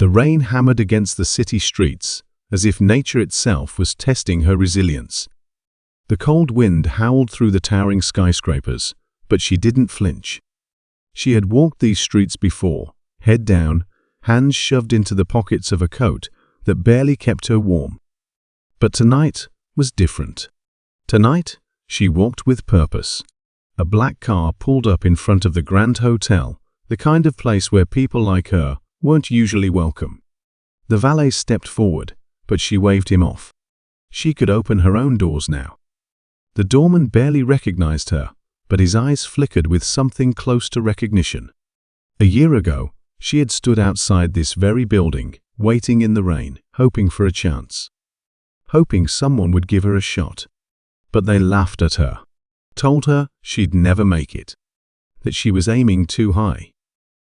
The rain hammered against the city streets, as if nature itself was testing her resilience. The cold wind howled through the towering skyscrapers, but she didn't flinch. She had walked these streets before, head down, hands shoved into the pockets of a coat that barely kept her warm. But tonight was different. Tonight, she walked with purpose. A black car pulled up in front of the Grand Hotel, the kind of place where people like her weren't usually welcome. The valet stepped forward, but she waved him off. She could open her own doors now. The doorman barely recognized her, but his eyes flickered with something close to recognition. A year ago, she had stood outside this very building, waiting in the rain, hoping for a chance. Hoping someone would give her a shot. But they laughed at her, told her she'd never make it, that she was aiming too high.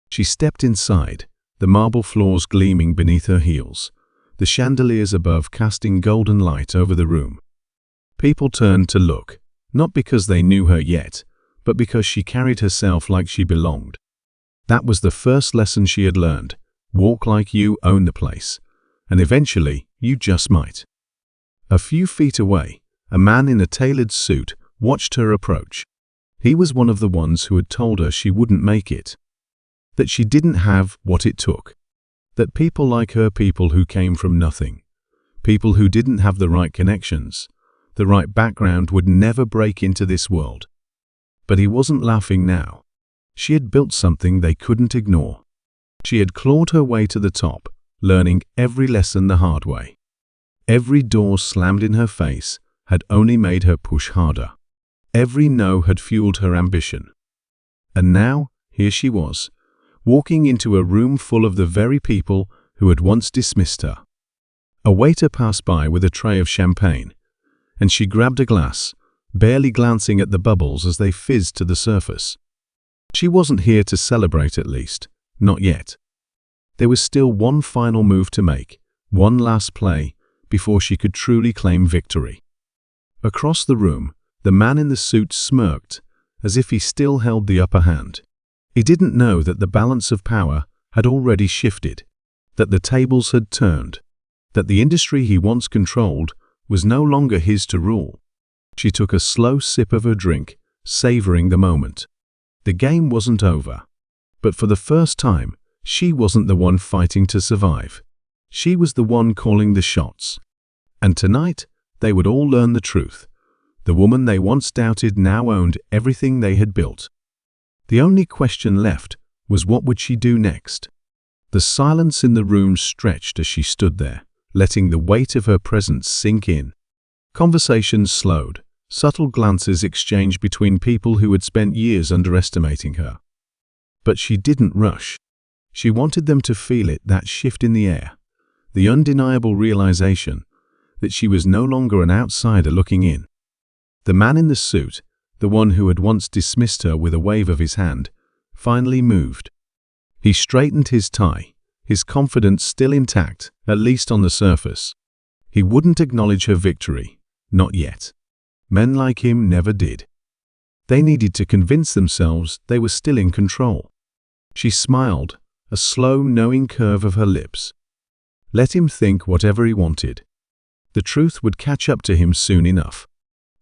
She stepped inside, the marble floors gleaming beneath her heels, the chandeliers above casting golden light over the room. People turned to look, not because they knew her yet, but because she carried herself like she belonged. That was the first lesson she had learned. Walk like you own the place, and eventually you just might. A few feet away, a man in a tailored suit watched her approach. He was one of the ones who had told her she wouldn't make it, that she didn't have what it took, that people like her, people who came from nothing, people who didn't have the right connections, the right background, would never break into this world. But he wasn't laughing now. She had built something they couldn't ignore. She had clawed her way to the top, learning every lesson the hard way. Every door slammed in her face had only made her push harder. Every no had fueled her ambition. And now, here she was, walking into a room full of the very people who had once dismissed her. A waiter passed by with a tray of champagne, and she grabbed a glass, barely glancing at the bubbles as they fizzed to the surface. She wasn't here to celebrate, at least, not yet. There was still one final move to make, one last play, before she could truly claim victory. Across the room, the man in the suit smirked, as if he still held the upper hand. He didn't know that the balance of power had already shifted, that the tables had turned, that the industry he once controlled was no longer his to rule. She took a slow sip of her drink, savoring the moment. The game wasn't over. But for the first time, she wasn't the one fighting to survive. She was the one calling the shots. And tonight, they would all learn the truth. The woman they once doubted now owned everything they had built. The only question left was, what would she do next? The silence in the room stretched as she stood there, letting the weight of her presence sink in. Conversations slowed, subtle glances exchanged between people who had spent years underestimating her. But she didn't rush. She wanted them to feel it, that shift in the air, the undeniable realization that she was no longer an outsider looking in. The man in the suit, the one who had once dismissed her with a wave of his hand, finally moved. He straightened his tie, his confidence still intact, at least on the surface. He wouldn't acknowledge her victory, not yet. Men like him never did. They needed to convince themselves they were still in control. She smiled, a slow, knowing curve of her lips. Let him think whatever he wanted. The truth would catch up to him soon enough.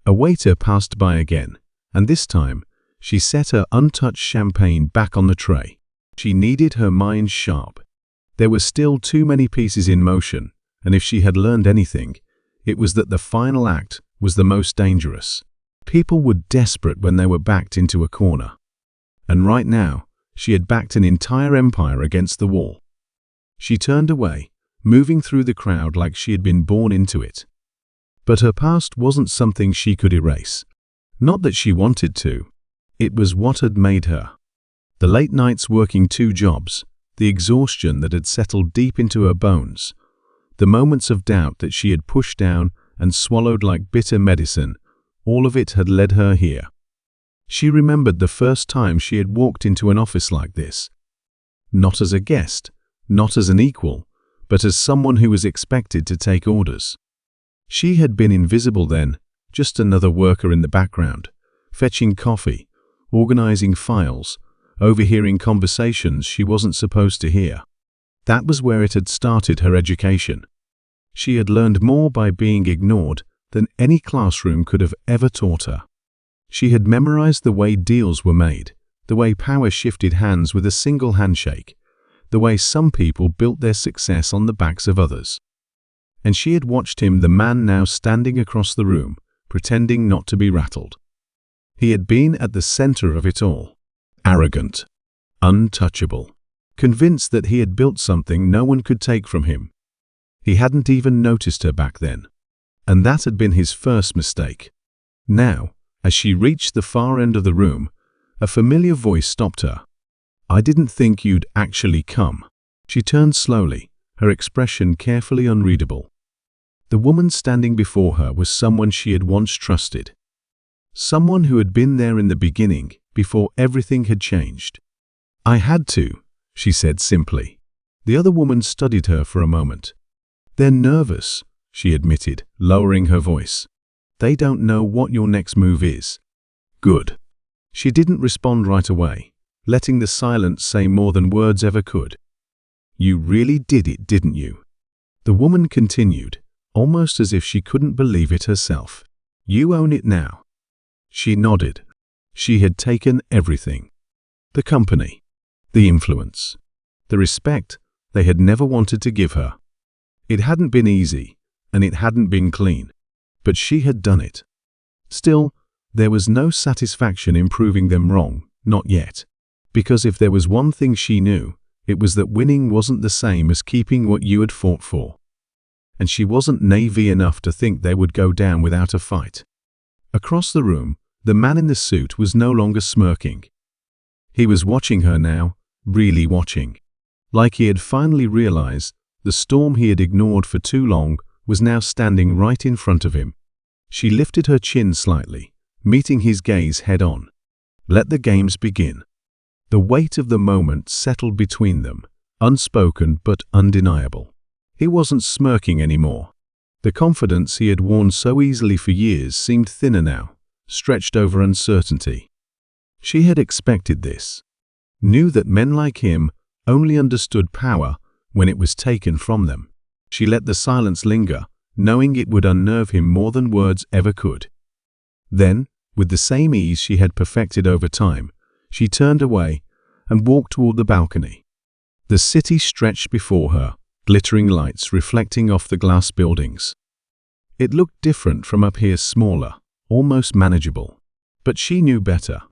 A waiter passed by again, and this time, she set her untouched champagne back on the tray. She needed her mind sharp. There were still too many pieces in motion, and if she had learned anything, it was that the final act was the most dangerous. People were desperate when they were backed into a corner. And right now, she had backed an entire empire against the wall. She turned away, moving through the crowd like she had been born into it. But her past wasn't something she could erase. Not that she wanted to. It was what had made her. The late nights working 2 jobs, the exhaustion that had settled deep into her bones, the moments of doubt that she had pushed down and swallowed like bitter medicine, all of it had led her here. She remembered the first time she had walked into an office like this. Not as a guest, not as an equal, but as someone who was expected to take orders. She had been invisible then, just another worker in the background, fetching coffee, organizing files, overhearing conversations she wasn't supposed to hear. That was where it had started her education. She had learned more by being ignored than any classroom could have ever taught her. She had memorized the way deals were made, the way power shifted hands with a single handshake, the way some people built their success on the backs of others. And she had watched him, the man now standing across the room, pretending not to be rattled. He had been at the center of it all, arrogant, untouchable, convinced that he had built something no one could take from him. He hadn't even noticed her back then, and that had been his first mistake. Now, as she reached the far end of the room, a familiar voice stopped her. "I didn't think you'd actually come." She turned slowly, her expression carefully unreadable. The woman standing before her was someone she had once trusted. Someone who had been there in the beginning, before everything had changed. "I had to," she said simply. The other woman studied her for a moment. "They're nervous," she admitted, lowering her voice. "They don't know what your next move is." "Good." She didn't respond right away, letting the silence say more than words ever could. "You really did it, didn't you?" The woman continued, almost as if she couldn't believe it herself. "You own it now." She nodded. She had taken everything. The company, the influence, the respect they had never wanted to give her. It hadn't been easy, and it hadn't been clean, but she had done it. Still, there was no satisfaction in proving them wrong, not yet. Because if there was one thing she knew, it was that winning wasn't the same as keeping what you had fought for. And she wasn't naive enough to think they would go down without a fight. Across the room, the man in the suit was no longer smirking. He was watching her now, really watching. Like he had finally realized the storm he had ignored for too long was now standing right in front of him. She lifted her chin slightly, meeting his gaze head-on. Let the games begin. The weight of the moment settled between them, unspoken but undeniable. He wasn't smirking anymore. The confidence he had worn so easily for years seemed thinner now, stretched over uncertainty. She had expected this. Knew that men like him only understood power when it was taken from them. She let the silence linger, knowing it would unnerve him more than words ever could. Then, with the same ease she had perfected over time, she turned away and walked toward the balcony. The city stretched before her, glittering lights reflecting off the glass buildings. It looked different from up here, smaller, almost manageable. But she knew better.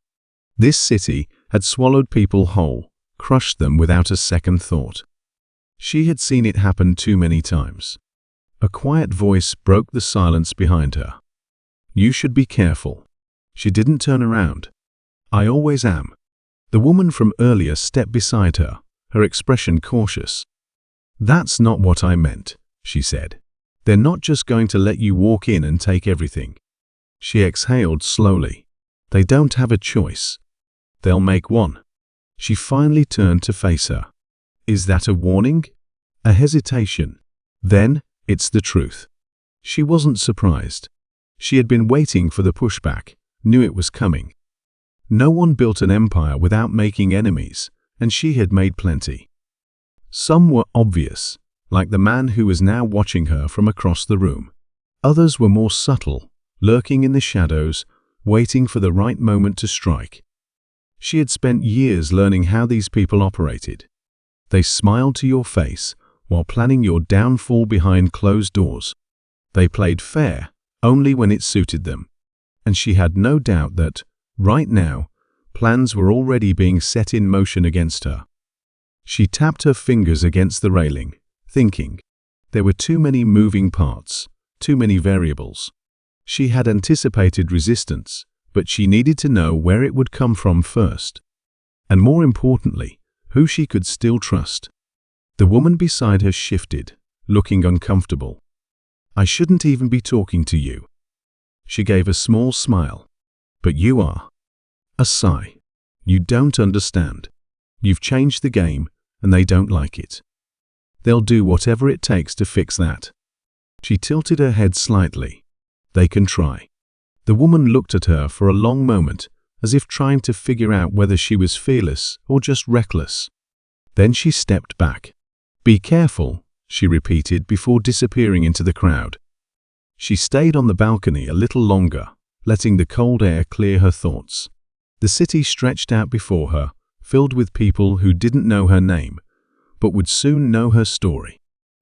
This city had swallowed people whole, crushed them without a second thought. She had seen it happen too many times. A quiet voice broke the silence behind her. "You should be careful." She didn't turn around. "I always am." The woman from earlier stepped beside her, her expression cautious. "That's not what I meant," she said. "They're not just going to let you walk in and take everything." She exhaled slowly. "They don't have a choice. They'll make one." She finally turned to face her. "Is that a warning? A hesitation? Then, it's the truth." She wasn't surprised. She had been waiting for the pushback, knew it was coming. No one built an empire without making enemies, and she had made plenty. Some were obvious, like the man who was now watching her from across the room. Others were more subtle, lurking in the shadows, waiting for the right moment to strike. She had spent years learning how these people operated. They smiled to your face while planning your downfall behind closed doors. They played fair only when it suited them. And she had no doubt that, right now, plans were already being set in motion against her. She tapped her fingers against the railing, thinking. There were too many moving parts, too many variables. She had anticipated resistance, but she needed to know where it would come from first. And more importantly, who she could still trust. The woman beside her shifted, looking uncomfortable. "I shouldn't even be talking to you." She gave a small smile. "But you are." A sigh. "You don't understand. You've changed the game, and they don't like it. They'll do whatever it takes to fix that." She tilted her head slightly. "They can try." The woman looked at her for a long moment, as if trying to figure out whether she was fearless or just reckless. Then she stepped back. "Be careful," she repeated before disappearing into the crowd. She stayed on the balcony a little longer, letting the cold air clear her thoughts. The city stretched out before her, filled with people who didn't know her name, but would soon know her story.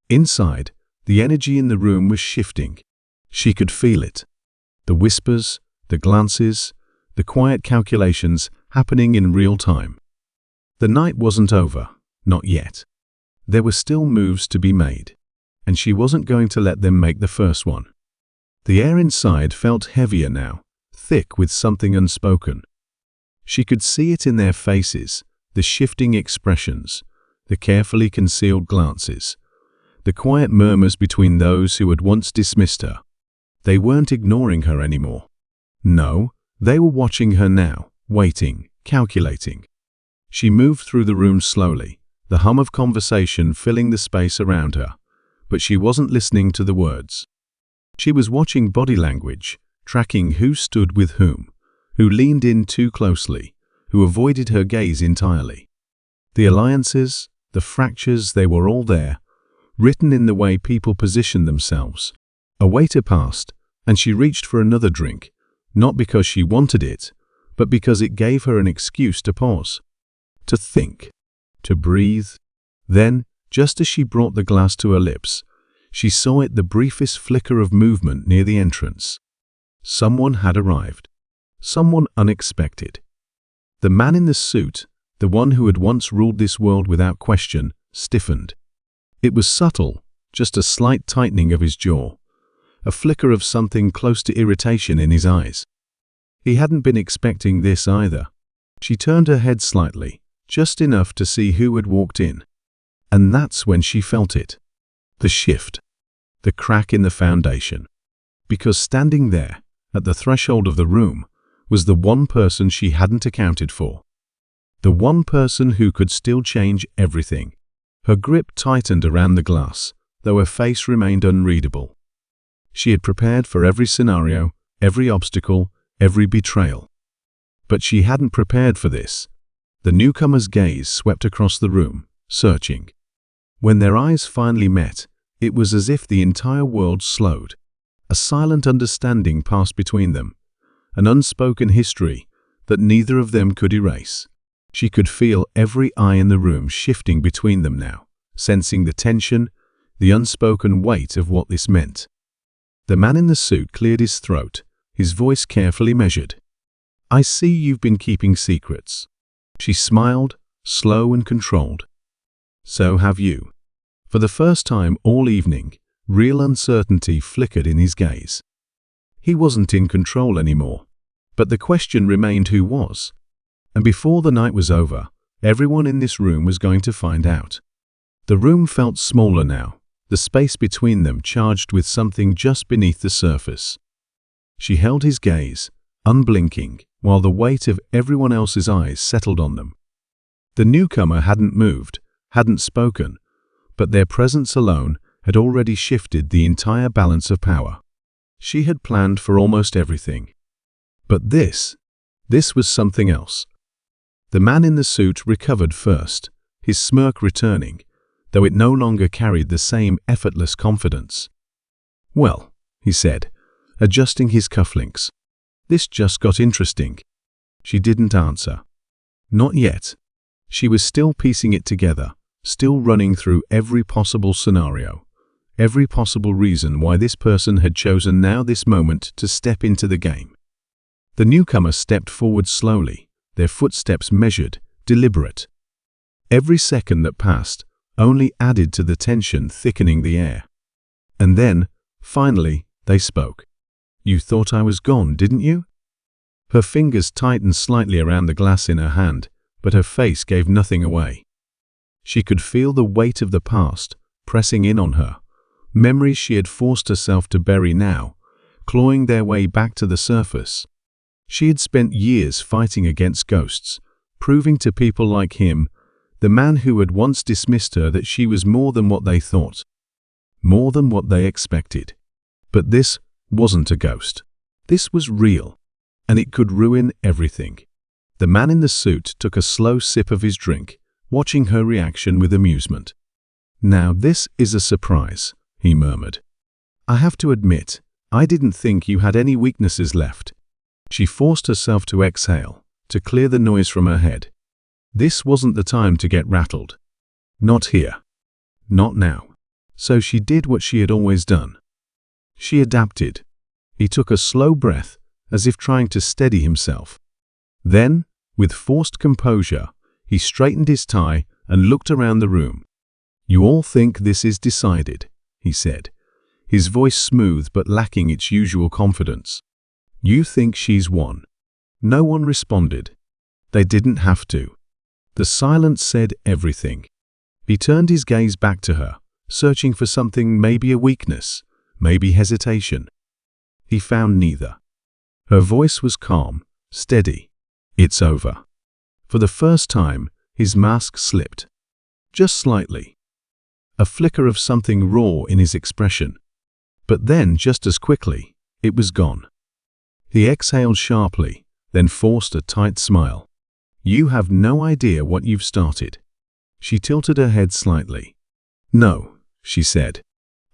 Inside, the energy in the room was shifting. She could feel it. The whispers, the glances, the quiet calculations happening in real time. The night wasn't over, not yet. There were still moves to be made, and she wasn't going to let them make the first one. The air inside felt heavier now, thick with something unspoken. She could see it in their faces, the shifting expressions, the carefully concealed glances, the quiet murmurs between those who had once dismissed her. They weren't ignoring her anymore. No, they were watching her now, waiting, calculating. She moved through the room slowly, the hum of conversation filling the space around her, but she wasn't listening to the words. She was watching body language, tracking who stood with whom, who leaned in too closely, who avoided her gaze entirely. The alliances, the fractures, they were all there, written in the way people positioned themselves. A waiter passed, and she reached for another drink, not because she wanted it, but because it gave her an excuse to pause, to think, to breathe. Then, just as she brought the glass to her lips, she saw it, the briefest flicker of movement near the entrance. Someone had arrived. Someone unexpected. The man in the suit, the one who had once ruled this world without question, stiffened. It was subtle, just a slight tightening of his jaw, a flicker of something close to irritation in his eyes. He hadn't been expecting this either. She turned her head slightly, just enough to see who had walked in. And that's when she felt it. The shift. The crack in the foundation. Because standing there, at the threshold of the room, was the one person she hadn't accounted for. The one person who could still change everything. Her grip tightened around the glass, though her face remained unreadable. She had prepared for every scenario, every obstacle, every betrayal. But she hadn't prepared for this. The newcomer's gaze swept across the room, searching. When their eyes finally met, it was as if the entire world slowed. A silent understanding passed between them, an unspoken history that neither of them could erase. She could feel every eye in the room shifting between them now, sensing the tension, the unspoken weight of what this meant. The man in the suit cleared his throat, his voice carefully measured. "I see you've been keeping secrets." She smiled, slow and controlled. "So have you." For the first time all evening, real uncertainty flickered in his gaze. He wasn't in control anymore, but the question remained, who was? And before the night was over, everyone in this room was going to find out. The room felt smaller now, the space between them charged with something just beneath the surface. She held his gaze, unblinking, while the weight of everyone else's eyes settled on them. The newcomer hadn't moved, hadn't spoken, but their presence alone had already shifted the entire balance of power. She had planned for almost everything. But this was something else. The man in the suit recovered first, his smirk returning, though it no longer carried the same effortless confidence. "Well," he said, adjusting his cufflinks, "this just got interesting." She didn't answer. Not yet. She was still piecing it together, still running through every possible scenario, every possible reason why this person had chosen now this moment to step into the game. The newcomer stepped forward slowly, their footsteps measured, deliberate. Every second that passed only added to the tension thickening the air. And then, finally, they spoke. "You thought I was gone, didn't you?" Her fingers tightened slightly around the glass in her hand, but her face gave nothing away. She could feel the weight of the past pressing in on her, memories she had forced herself to bury now, clawing their way back to the surface. She had spent years fighting against ghosts, proving to people like him, the man who had once dismissed her, that she was more than what they thought, more than what they expected. But this wasn't a ghost. This was real, and it could ruin everything. The man in the suit took a slow sip of his drink, watching her reaction with amusement. "Now this is a surprise," he murmured. "I have to admit, I didn't think you had any weaknesses left." She forced herself to exhale, to clear the noise from her head. This wasn't the time to get rattled. Not here. Not now. So she did what she had always done. She adapted. He took a slow breath, as if trying to steady himself. Then, with forced composure, he straightened his tie and looked around the room. "You all think this is decided," he said, his voice smooth but lacking its usual confidence. "You think she's won." No one responded. They didn't have to. The silence said everything. He turned his gaze back to her, searching for something, maybe a weakness, maybe hesitation. He found neither. Her voice was calm, steady. "It's over." For the first time, his mask slipped. Just slightly. A flicker of something raw in his expression. But then, just as quickly, it was gone. He exhaled sharply, then forced a tight smile. "You have no idea what you've started." She tilted her head slightly. "No," she said.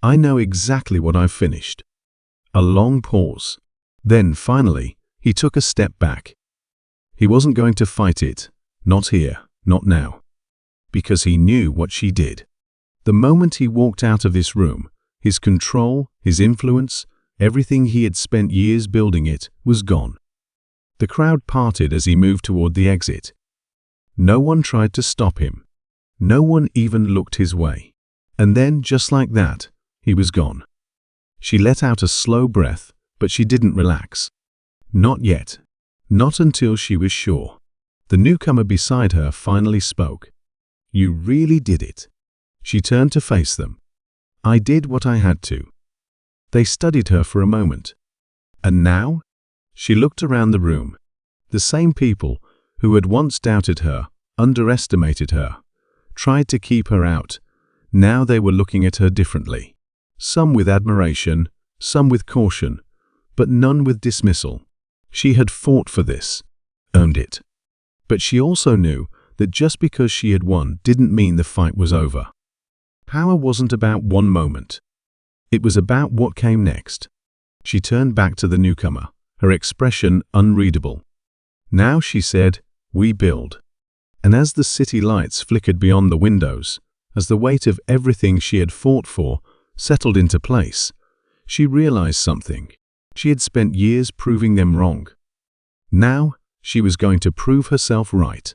"I know exactly what I've finished." A long pause. Then, finally, he took a step back. He wasn't going to fight it. Not here, not now. Because he knew what she did. The moment he walked out of this room, his control, his influence, everything he had spent years building it, was gone. The crowd parted as he moved toward the exit. No one tried to stop him. No one even looked his way. And then, just like that, he was gone. She let out a slow breath, but she didn't relax. Not yet. Not until she was sure. The newcomer beside her finally spoke. "You really did it." She turned to face them. "I did what I had to." They studied her for a moment. And now? She looked around the room. The same people who had once doubted her, underestimated her, tried to keep her out. Now they were looking at her differently. Some with admiration, some with caution, but none with dismissal. She had fought for this, earned it. But she also knew that just because she had won didn't mean the fight was over. Power wasn't about one moment. It was about what came next. She turned back to the newcomer, her expression unreadable. "Now," she said, "we build." And as the city lights flickered beyond the windows, as the weight of everything she had fought for settled into place, she realized something. She had spent years proving them wrong. Now, she was going to prove herself right.